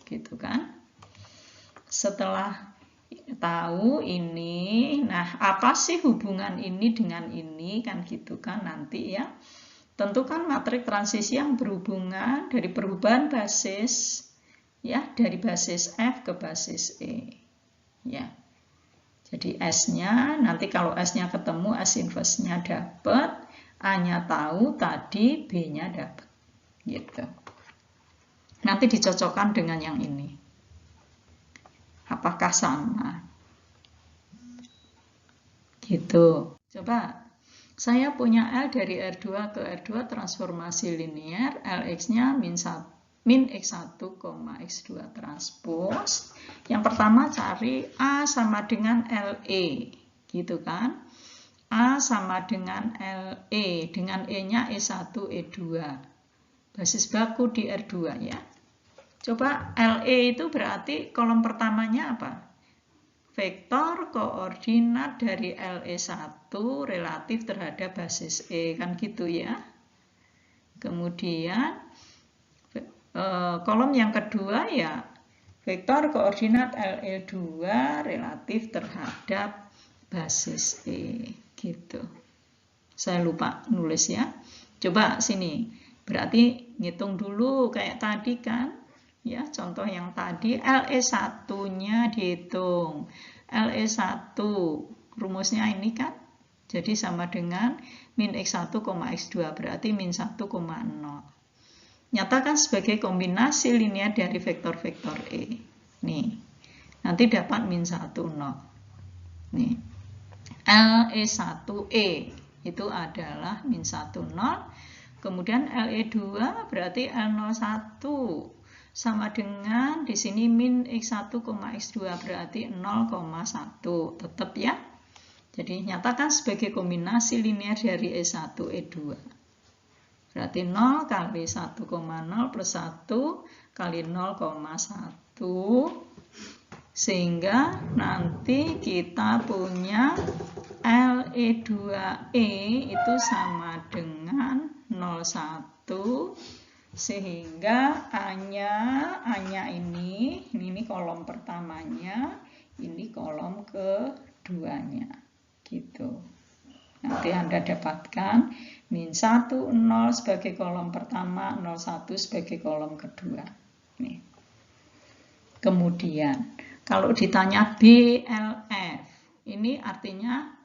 gitu kan. Setelah tahu ini, nah apa sih hubungan ini dengan ini kan gitu kan nanti ya. Tentukan matriks transisi yang berhubungan dari perubahan basis ya, dari basis F ke basis E. Ya. Jadi S-nya, nanti kalau S-nya ketemu, S inverse-nya dapat, A-nya tahu, tadi B-nya dapat. Gitu. Nanti dicocokkan dengan yang ini. Apakah sama? Gitu. Coba. Saya punya L dari R2 ke R2 transformasi linear, Lx-nya min X1, X2 transpos. Yang pertama cari A sama dengan LE, gitu kan. A sama dengan LE, dengan E-nya E1, E2. Basis baku di R2 ya. Coba LE itu berarti kolom pertamanya apa? Vektor koordinat dari LE1 relatif terhadap basis E, kan gitu ya. Kemudian kolom yang kedua ya vektor koordinat LE2 relatif terhadap basis E gitu. Saya lupa nulis ya. Coba sini. Berarti ngitung dulu kayak tadi kan. Ya, contoh yang tadi LE1-nya dihitung. LE1 rumusnya ini kan. Jadi sama dengan min X1, X2 berarti min 1,0. Nyatakan sebagai kombinasi linear dari vektor-vektor E. Nih, nanti dapat min 1, 0. Nih, LE1E itu adalah min 1, 0. Kemudian LE2 berarti L01 sama dengan di sini min X1, X2 berarti 0,1. Tetap ya. Jadi nyatakan sebagai kombinasi linear dari E1, E2. Berarti 0 kali 1,0 plus 1 kali 0,1. Sehingga nanti kita punya LE2E itu sama dengan 0,1. Sehingga A-nya ini kolom pertamanya, ini kolom keduanya. Gitu. Nanti Anda dapatkan min 1, 0 sebagai kolom pertama, 01 sebagai kolom kedua. Nih. Kemudian, kalau ditanya BLF, ini artinya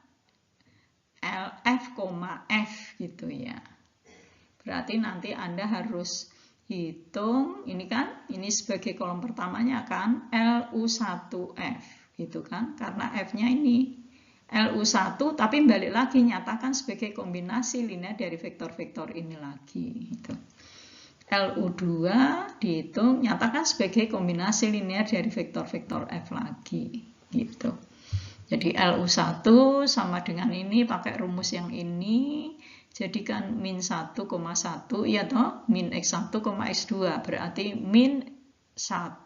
LF, F gitu ya. Berarti nanti Anda harus hitung, ini kan, ini sebagai kolom pertamanya kan, LU1F gitu kan, karena F-nya ini. LU1 tapi balik lagi nyatakan sebagai kombinasi linear dari vektor-vektor ini lagi gitu. LU2 dihitung nyatakan sebagai kombinasi linear dari vektor-vektor F lagi gitu. Jadi LU1 sama dengan ini pakai rumus yang ini jadikan min 1,1 ya toh min X1, X2 berarti min 1,1.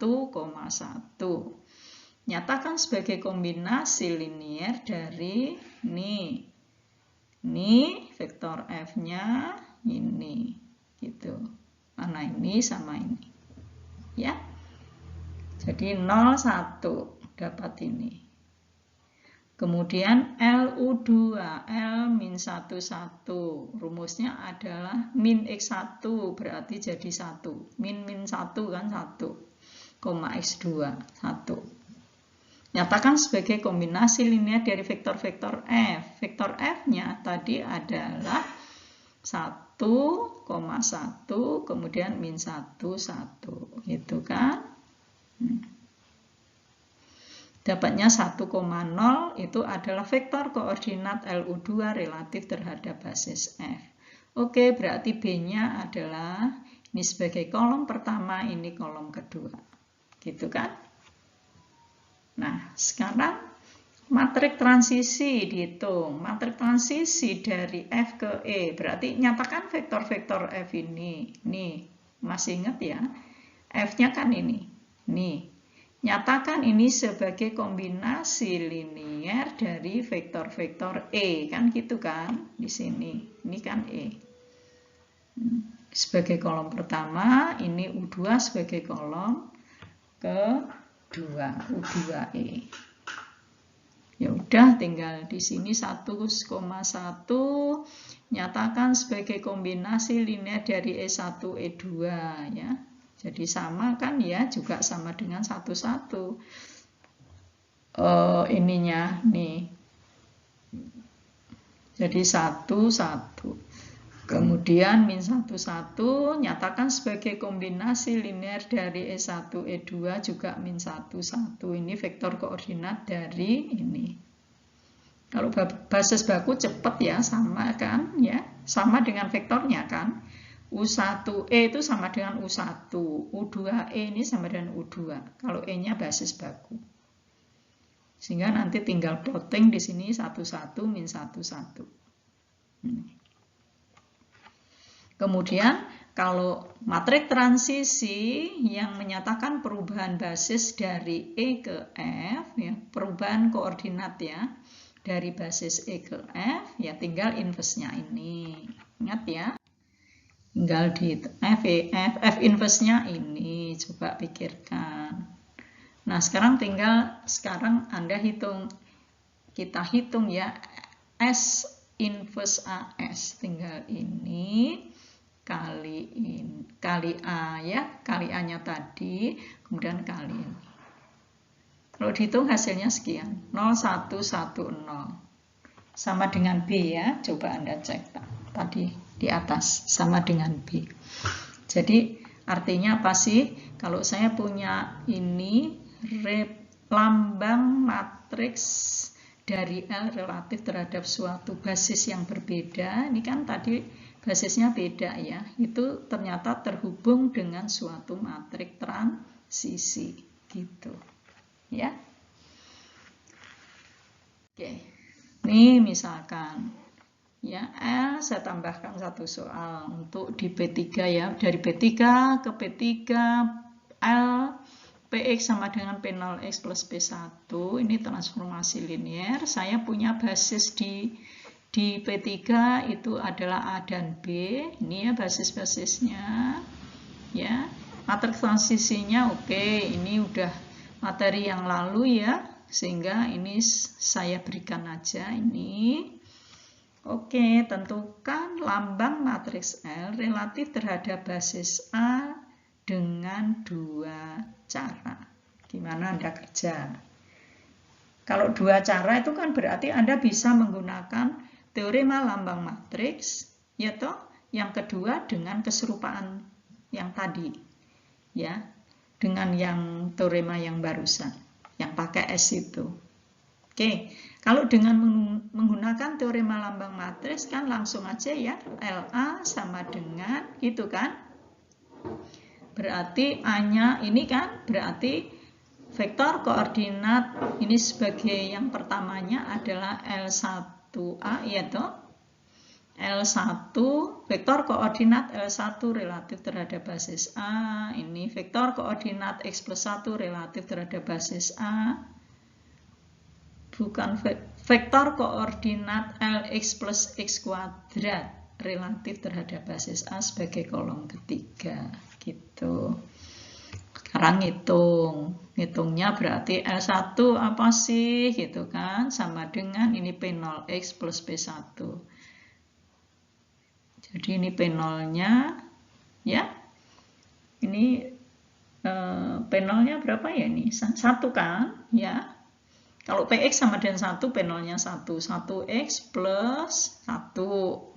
Nyatakan sebagai kombinasi linier dari ini vektor F-nya ini, gitu. Mana ini sama ini, ya. Jadi 0, 1 dapat ini. Kemudian LU2, L min 1, 1. Rumusnya adalah min X1, berarti jadi 1. Min 1 kan 1, X2, 1. Nyatakan sebagai kombinasi linear dari vektor-vektor F. Vektor F-nya tadi adalah 1,1, kemudian min 1, 1. Gitu kan? Dapatnya 1,0 itu adalah vektor koordinat LU2 relatif terhadap basis F. Oke, berarti B-nya adalah ini sebagai kolom pertama, ini kolom kedua. Gitu kan? Nah, sekarang matrik transisi dihitung. Matrik transisi dari F ke E. Berarti nyatakan vektor-vektor F ini. Nih, masih ingat ya? F-nya kan ini. Nih. Nyatakan ini sebagai kombinasi linier dari vektor-vektor E. Kan gitu kan? Di sini. Ini kan E. Sebagai kolom pertama, ini U2 sebagai kolom kedua, U2E. Ya udah, tinggal di sini 1,1 nyatakan sebagai kombinasi linear dari E1, E2 ya. Jadi sama kan ya, juga sama dengan 1, 1. Ininya nih. Jadi 1, 1. Kemudian min 1, 1 nyatakan sebagai kombinasi linear dari E1, E2 juga min 1, 1. Ini vektor koordinat dari ini. Kalau basis baku cepat ya, sama kan ya, sama dengan vektornya kan. U1E itu sama dengan U1, U2E ini sama dengan U2. Kalau E-nya basis baku. Sehingga nanti tinggal plotting di sini 1, 1, min 1, 1. Kemudian kalau matrik transisi yang menyatakan perubahan basis dari E ke F, ya, perubahan koordinat ya, dari basis E ke F, ya tinggal inverse-nya ini. Ingat ya. Tinggal di F inverse-nya ini, coba pikirkan. Nah, sekarang Anda hitung, kita hitung ya, S inverse AS, tinggal ini kali A ya, kali A-nya tadi, kemudian kali ini. Kalau dihitung hasilnya sekian, 0, 1, 1, 0. Sama dengan B ya, coba Anda cek tadi. Di atas sama dengan B. Jadi artinya apa sih? Kalau saya punya ini lambang matriks dari L relatif terhadap suatu basis yang berbeda, ini kan tadi basisnya beda ya, itu ternyata terhubung dengan suatu matrik transisi gitu ya. Oke, ini misalkan ya, L saya tambahkan satu soal untuk di P3 ya. Dari P3 ke P3, L Px sama dengan P0x plus P1. Ini transformasi linear. Saya punya basis di P3 itu adalah A dan B. Ini ya basis-basisnya. Ya, matrik transisinya oke. Ini udah materi yang lalu ya. Sehingga ini saya berikan aja ini. Oke, tentukan lambang matriks L relatif terhadap basis A dengan dua cara. Gimana Anda kerja? Kalau dua cara itu kan berarti Anda bisa menggunakan teorema lambang matriks, ya toh? Yang kedua dengan keserupaan yang tadi, ya, dengan yang teorema yang barusan, yang pakai S itu. Oke, kalau dengan menggunakan teorema lambang matriks kan langsung aja ya, LA sama dengan gitu kan. Berarti A-nya ini kan berarti vektor koordinat ini sebagai yang pertamanya adalah L1A ya toh. L1, vektor koordinat L1 relatif terhadap basis A. Ini vektor koordinat X plus 1 relatif terhadap basis A. Bukan vektor koordinat LX plus X kuadrat relatif terhadap basis A sebagai kolom ketiga. Gitu. Sekarang hitungnya berarti L1 apa sih gitu kan, sama dengan ini P0X plus P1. Jadi ini P0-nya ya, ini P0-nya berapa ya, ini 1 kan ya. Kalau Px sama dengan 1, P0-nya 1, 1x plus 1,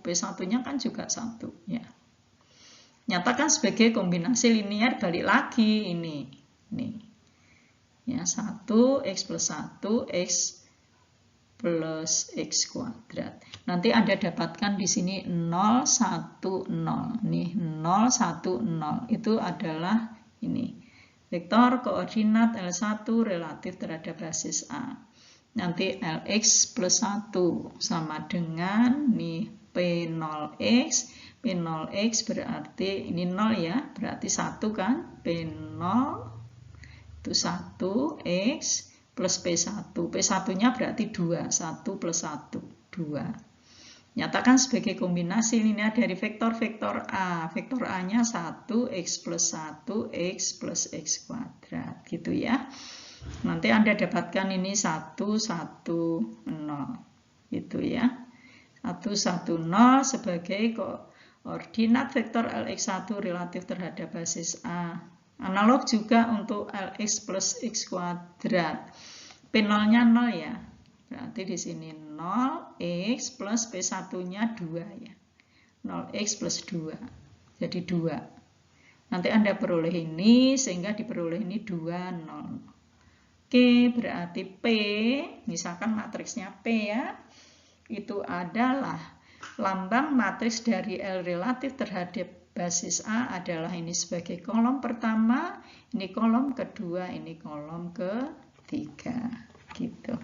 P1-nya kan juga 1 ya. Nyatakan sebagai kombinasi linear, balik lagi ini. Ya, 1x plus 1, x plus x kuadrat. Nanti Anda dapatkan di sini 0, 1, 0. Nih, 0, 1, 0. Itu adalah ini. Vektor koordinat L1 relatif terhadap basis A. Nanti Lx plus 1 sama dengan nih P0x. P0x berarti ini 0 ya, berarti 1 kan, P0 itu 1x plus P1. P1-nya berarti 2, 1 plus 1, 2. Nyatakan sebagai kombinasi linear dari vektor-vektor A. Vektor A-nya 1, x plus 1, x plus x kuadrat, gitu ya. Nanti Anda dapatkan ini 1, 1, 0, gitu ya. 1, 1, 0 sebagai koordinat vektor Lx1 relatif terhadap basis A. Analog juga untuk Lx plus x kuadrat. P0-nya 0 ya. Berarti di sini 0x plus P1-nya 2 ya. 0x plus 2. Jadi 2. Nanti Anda peroleh ini sehingga diperoleh ini 2, 0. Oke, berarti P, misalkan matriksnya P ya, itu adalah lambang matriks dari L relatif terhadap basis A adalah ini sebagai kolom pertama, ini kolom kedua, ini kolom ketiga, gitu.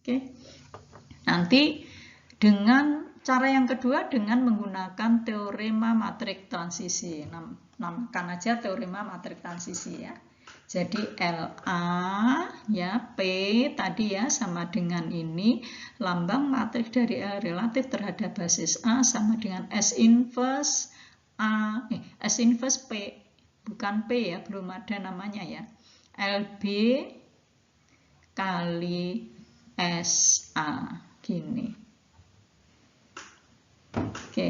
Oke. Nanti dengan cara yang kedua dengan menggunakan teorema matriks transisi. Namakan aja teorema matriks transisi ya. Jadi LA ya, P tadi ya sama dengan ini lambang matriks dari L relatif terhadap basis A sama dengan S inverse A, S inverse P, bukan P ya, belum ada namanya ya. LB kali SA gini. Oke.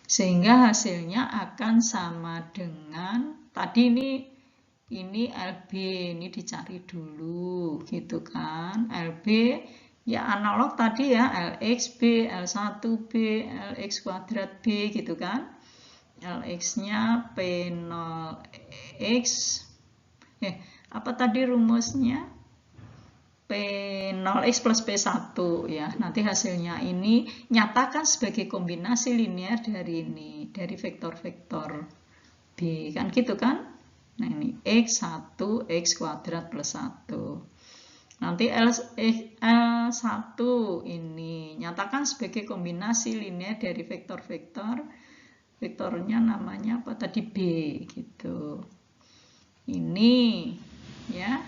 Sehingga hasilnya akan sama dengan tadi ini LB, ini dicari dulu gitu kan. LB ya analog tadi ya, LXB, L1B, LX kuadrat B gitu kan. LX-nya P0X. Apa tadi rumusnya? P0x plus P1 ya. Nanti hasilnya ini nyatakan sebagai kombinasi linear dari ini, dari vektor-vektor B. Kan gitu kan? Nah ini X1, X kuadrat plus 1. Nanti L1 ini nyatakan sebagai kombinasi linear dari vektor-vektor. Vektornya namanya apa tadi? B gitu. Ini ya.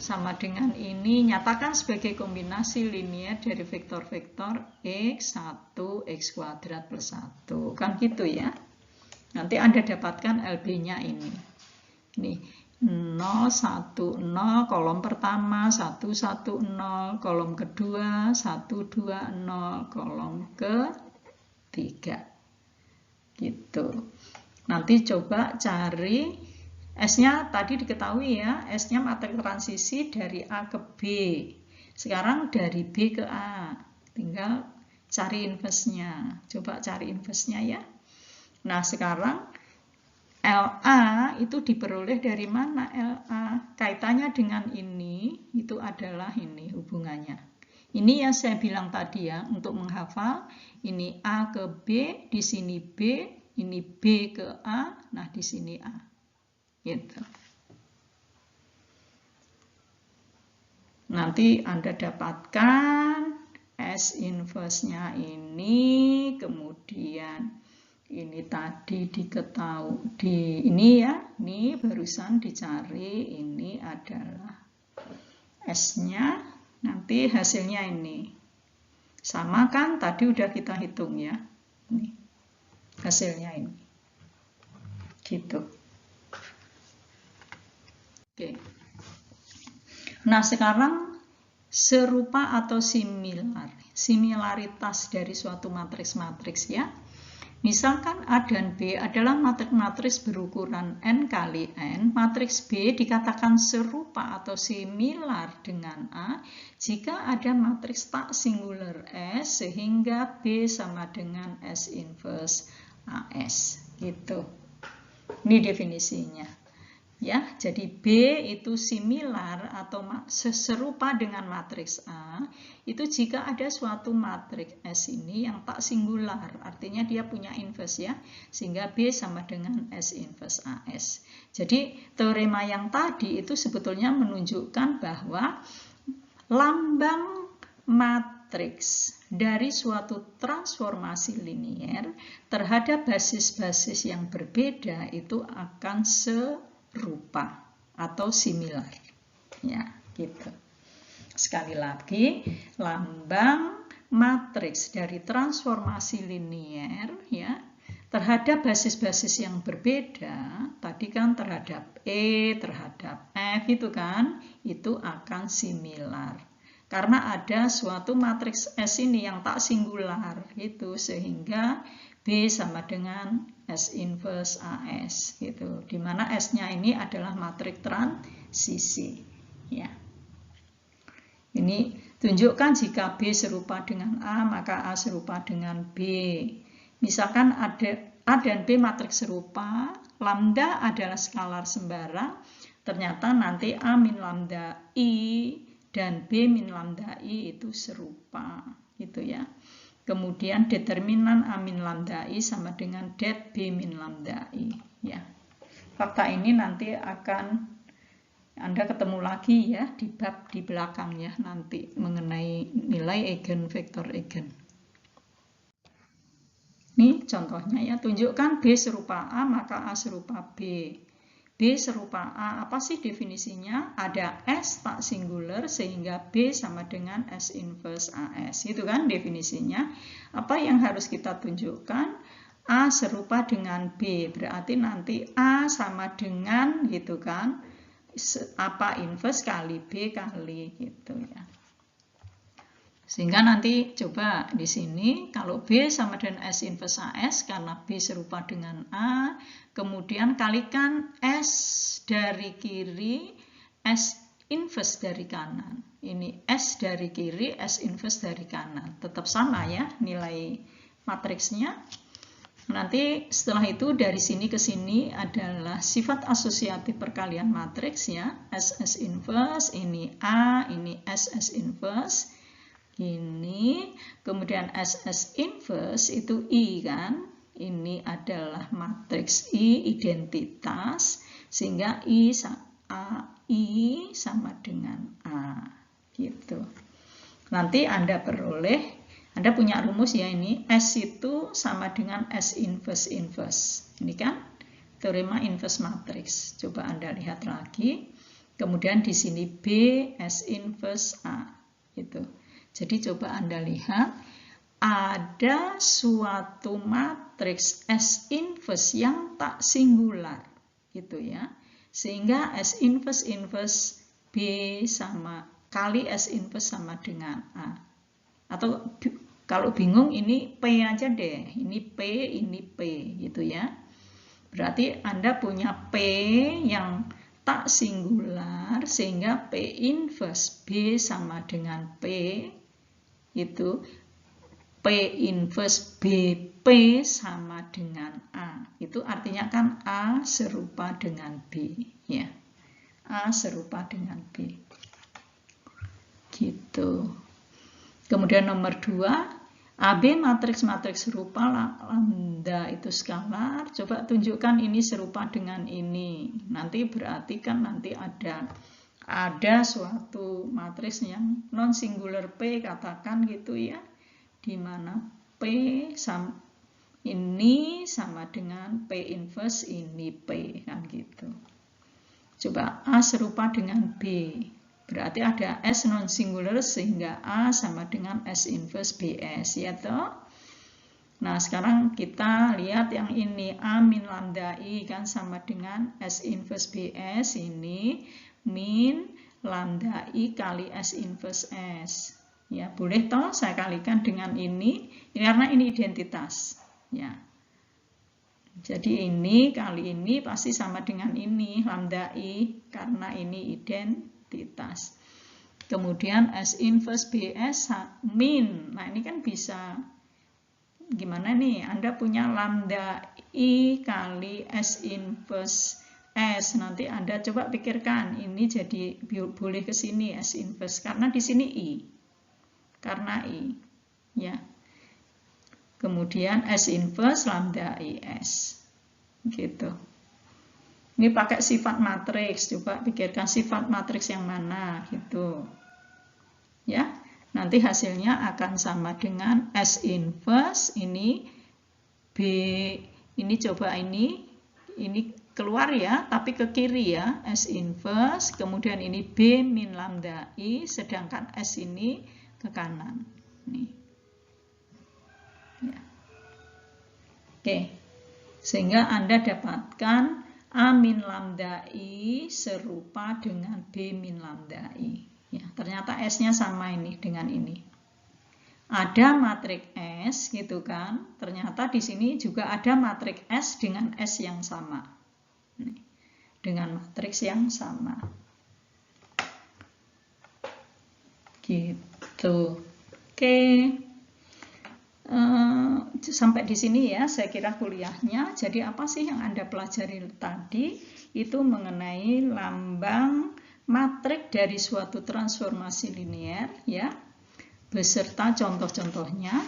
Sama dengan ini, nyatakan sebagai kombinasi linear dari vektor-vektor X1, X kuadrat plus 1. Kan gitu ya. Nanti Anda dapatkan LB-nya ini. Ini 0, 1, 0, kolom pertama, 1, 1, 0, kolom kedua, 1, 2, 0, kolom ketiga. Gitu. Nanti coba cari S-nya tadi diketahui ya, S-nya matriks transisi dari A ke B. Sekarang dari B ke A. Tinggal cari inverse-nya. Coba cari inverse-nya ya. Nah, sekarang LA itu diperoleh dari mana LA? Kaitannya dengan ini, itu adalah ini hubungannya. Ini yang saya bilang tadi ya, untuk menghafal, ini A ke B, di sini B, ini B ke A, nah di sini A. Gitu. Nanti Anda dapatkan S inverse-nya ini, kemudian ini tadi ini ya, ini barusan dicari, ini adalah S-nya, nanti hasilnya ini. Sama kan, tadi udah kita hitung ya. Ini hasilnya ini. Gitu. Oke. Nah, sekarang serupa atau similar. Similaritas dari suatu matriks-matriks ya. Misalkan A dan B adalah matriks berukuran N kali N, matriks B dikatakan serupa atau similar dengan A jika ada matriks tak singular S sehingga B sama dengan S inverse AS. Gitu. Ini definisinya. Ya, jadi B itu similar atau serupa dengan matriks A itu jika ada suatu matriks S ini yang tak singular, artinya dia punya inverse ya, sehingga B sama dengan S inverse AS. Jadi teorema yang tadi itu sebetulnya menunjukkan bahwa lambang matriks dari suatu transformasi linier terhadap basis-basis yang berbeda itu akan serupa atau similar ya, gitu. Sekali lagi, lambang matriks dari transformasi linier ya terhadap basis-basis yang berbeda, tadi kan terhadap E, terhadap F itu kan, itu akan similar. Karena ada suatu matriks S ini yang tak singular gitu, sehingga B sama dengan S inverse AS gitu. Dimana S-nya ini adalah matriks transisi ya. Ini tunjukkan jika B serupa dengan A, maka A serupa dengan B. Misalkan ada A dan B matriks serupa, lambda adalah skalar sembarang, ternyata nanti A min lambda I dan B min lambda I itu serupa, gitu ya. Kemudian determinan A min lambda I sama dengan det B min lambda I, ya. Fakta ini nanti akan Anda ketemu lagi ya di bab di belakangnya nanti mengenai nilai eigenvektor eigen. Ini contohnya ya, tunjukkan B serupa A maka A serupa B. B serupa A, apa sih definisinya? Ada S tak singular sehingga B sama dengan S inverse AS. Itu kan definisinya. Apa yang harus kita tunjukkan? A serupa dengan B, berarti nanti A sama dengan gitu kan, apa inverse kali B kali gitu ya. Sehingga nanti coba di sini kalau B sama dengan S inverse AS karena B serupa dengan A, kemudian kalikan S dari kiri, S inverse dari kanan. Ini S dari kiri, S inverse dari kanan. Tetap sama ya nilai matriksnya. Nanti setelah itu dari sini ke sini adalah sifat asosiatif perkalian matriks ya. S inverse, ini A, ini S inverse. Ini, kemudian S inverse itu I kan, ini adalah matriks I identitas, sehingga I sama dengan A, gitu. Nanti Anda punya rumus ya ini, S itu sama dengan S inverse inverse, ini kan teorema inverse matriks. Coba Anda lihat lagi, kemudian di sini B S inverse A, gitu. Jadi coba Anda lihat, ada suatu matriks S inverse yang tak singular, gitu ya. Sehingga S inverse B sama kali S inverse sama dengan A. Atau kalau bingung ini P aja deh, ini P, gitu ya. Berarti Anda punya P yang tak singular, sehingga P inverse B sama dengan P, itu P inverse BP sama dengan A. Itu artinya kan A serupa dengan B. Ya. A serupa dengan B. Gitu. Kemudian nomor 2, AB matriks serupa, lambda itu skalar. Coba tunjukkan ini serupa dengan ini. Nanti berarti kan nanti ada ada suatu matriks yang non singular P, katakan gitu ya, di mana P ini sama dengan P inverse ini P, kan gitu. Coba A serupa dengan B, berarti ada S non singular sehingga A sama dengan S inverse BS, ya toh. Nah, sekarang kita lihat yang ini A min lambda I kan sama dengan S inverse BS ini min lambda I kali S inverse S. Ya, boleh toh saya kalikan dengan ini karena ini identitas. Ya. Jadi ini kali ini pasti sama dengan ini lambda I karena ini identitas. Kemudian S inverse BS min. Nah, ini kan bisa gimana nih? Anda punya lambda I kali S inverse S. Nanti Anda coba pikirkan, ini jadi boleh ke sini S inverse karena di sini I. Karena I. Ya. Kemudian S inverse lambda IS. Gitu. Ini pakai sifat matriks. Coba pikirkan sifat matriks yang mana gitu. Ya. Nanti hasilnya akan sama dengan S inverse ini B, ini coba ini keluar ya, tapi ke kiri ya, S inverse, kemudian ini B min lambda I, sedangkan S ini ke kanan. Nih. Ya. Oke, sehingga Anda dapatkan A min lambda I serupa dengan B min lambda I. Ya, ternyata S-nya sama ini dengan ini. Ada matriks S gitu kan, ternyata di sini juga ada matriks S dengan S yang sama. Nih, dengan matriks yang sama. Gitu. Oke. Sampai di sini ya saya kira kuliahnya. Jadi apa sih yang Anda pelajari tadi? Itu mengenai lambang matriks dari suatu transformasi linear ya, beserta contoh-contohnya.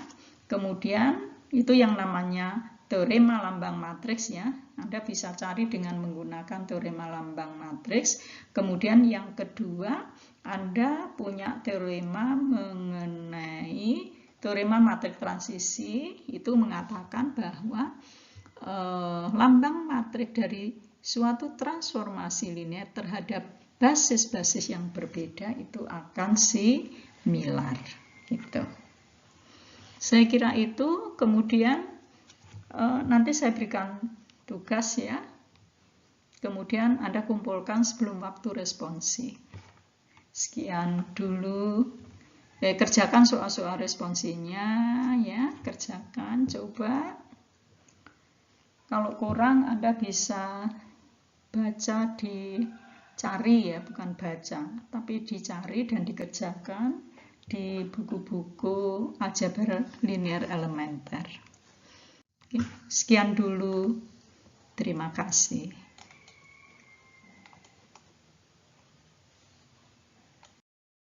Kemudian itu yang namanya teorema lambang matriks ya. Anda bisa cari dengan menggunakan teorema lambang matriks. Kemudian yang kedua, Anda punya teorema mengenai teorema matriks transisi, itu mengatakan bahwa lambang matriks dari suatu transformasi linear terhadap basis-basis yang berbeda itu akan similar. Gitu. Saya kira itu. Kemudian nanti saya berikan tugas ya. Kemudian Anda kumpulkan sebelum waktu responsi. Sekian dulu. Kerjakan soal-soal responsinya ya, kerjakan, coba. Kalau kurang Anda bisa baca, dicari ya, bukan baca, tapi dicari dan dikerjakan di buku-buku aljabar linear elementer. Sekian dulu, terima kasih.